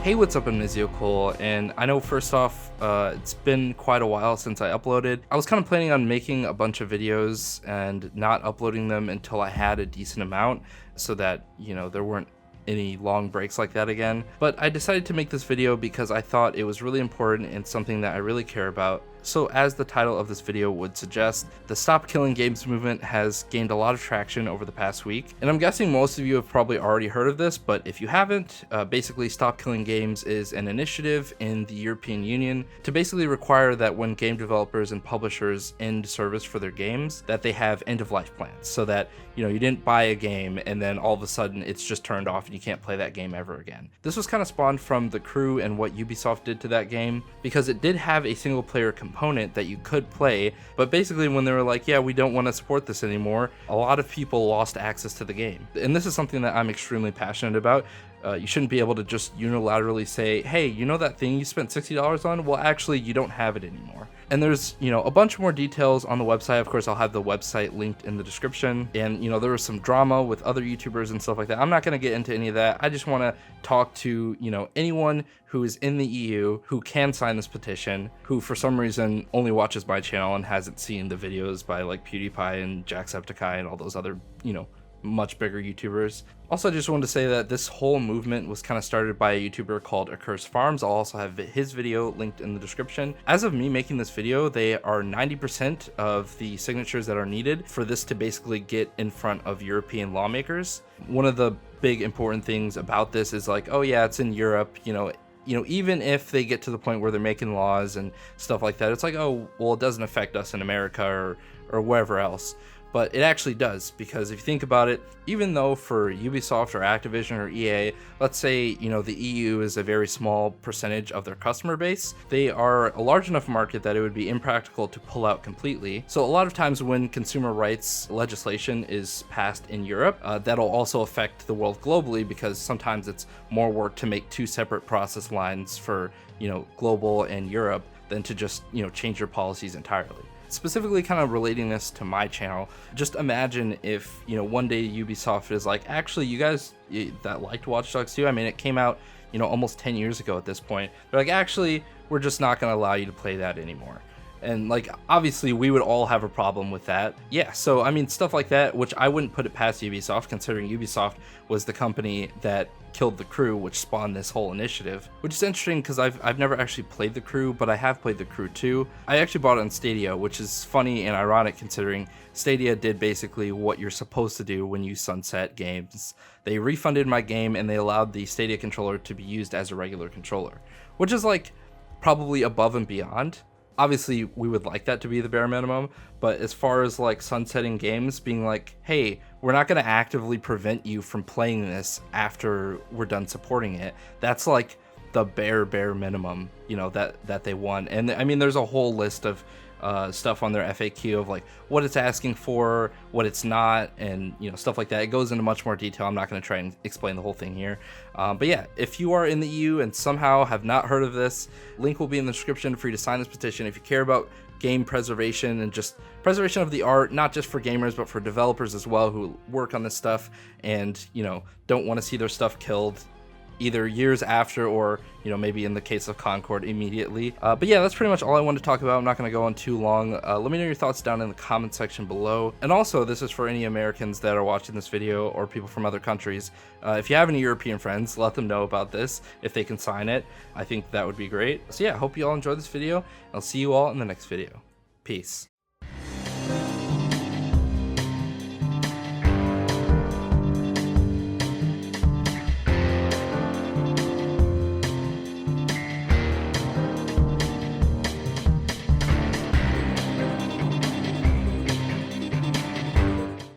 Hey, what's up? I'm Nizio Cole, and I know first off, it's been quite a while since I uploaded. I was kind of planning on making a bunch of videos and not uploading them until I had a decent amount so that, there weren't any long breaks like that again. But I decided to make this video because I thought it was really important and something that I really care about. So as the title of this video would suggest, the Stop Killing Games movement has gained a lot of traction over the past week. And I'm guessing most of you have probably already heard of this, but if you haven't, basically Stop Killing Games is an initiative in the European Union to basically require that when game developers and publishers end service for their games, that they have end-of-life plans so that, you didn't buy a game and then all of a sudden it's just turned off and you can't play that game ever again. This was kind of spawned from The Crew and what Ubisoft did to that game, because it did have a single player component that you could play, but basically when they were like, yeah, we don't want to support this anymore, a lot of people lost access to the game. And this is something that I'm extremely passionate about. You shouldn't be able to just unilaterally say, hey, you know that thing you spent $60 on? Well, actually, you don't have it anymore. And there's, a bunch more details on the website. Of course, I'll have the website linked in the description. And, there was some drama with other YouTubers and stuff like that. I'm not going to get into any of that. I just want to talk to, anyone who is in the EU who can sign this petition, who for some reason only watches my channel and hasn't seen the videos by like PewDiePie and Jacksepticeye and all those other, much bigger YouTubers. Also, I just wanted to say that this whole movement was kind of started by a YouTuber called Accursed Farms. I'll also have his video linked in the description. As of me making this video, they are 90% of the signatures that are needed for this to basically get in front of European lawmakers. One of the big important things about this is like, oh yeah, it's in Europe, even if they get to the point where they're making laws and stuff like that, it's like, oh, well, it doesn't affect us in America or wherever else. But it actually does, because if you think about it, even though for Ubisoft or Activision or EA, let's say, the EU is a very small percentage of their customer base, they are a large enough market that it would be impractical to pull out completely. So a lot of times when consumer rights legislation is passed in Europe, that'll also affect the world globally, because sometimes it's more work to make two separate process lines for, global and Europe than to just, change your policies entirely. Specifically kind of relating this to my channel, just imagine if, one day Ubisoft is like, actually, you guys that liked Watch Dogs 2, I mean, it came out, almost 10 years ago at this point. They're like, actually, we're just not going to allow you to play that anymore. And like, obviously we would all have a problem with that. Yeah, so I mean, stuff like that, which I wouldn't put it past Ubisoft, considering Ubisoft was the company that killed The Crew, which spawned this whole initiative. Which is interesting because I've never actually played The Crew, but I have played The Crew 2. I actually bought it on Stadia, which is funny and ironic considering Stadia did basically what you're supposed to do when you sunset games. They refunded my game and they allowed the Stadia controller to be used as a regular controller, which is like probably above and beyond. Obviously, we would like that to be the bare minimum, but as far as like sunsetting games, being like, hey, we're not going to actively prevent you from playing this after we're done supporting it, that's like the bare minimum, that they want. And I mean, there's a whole list of stuff on their FAQ of like what it's asking for, what it's not, and stuff like that. It goes into much more detail. I'm not going to try and explain the whole thing here, but yeah, if you are in the EU and somehow have not heard of this, link will be in the description for you to sign this petition. If you care about game preservation and just preservation of the art, not just for gamers but for developers as well who work on this stuff and don't want to see their stuff killed either years after or, maybe in the case of Concord immediately. But yeah, that's pretty much all I wanted to talk about. I'm not going to go on too long. Let me know your thoughts down in the comment section below. And also, this is for any Americans that are watching this video or people from other countries. If you have any European friends, let them know about this if they can sign it. I think that would be great. So yeah, hope you all enjoyed this video. I'll see you all in the next video. Peace.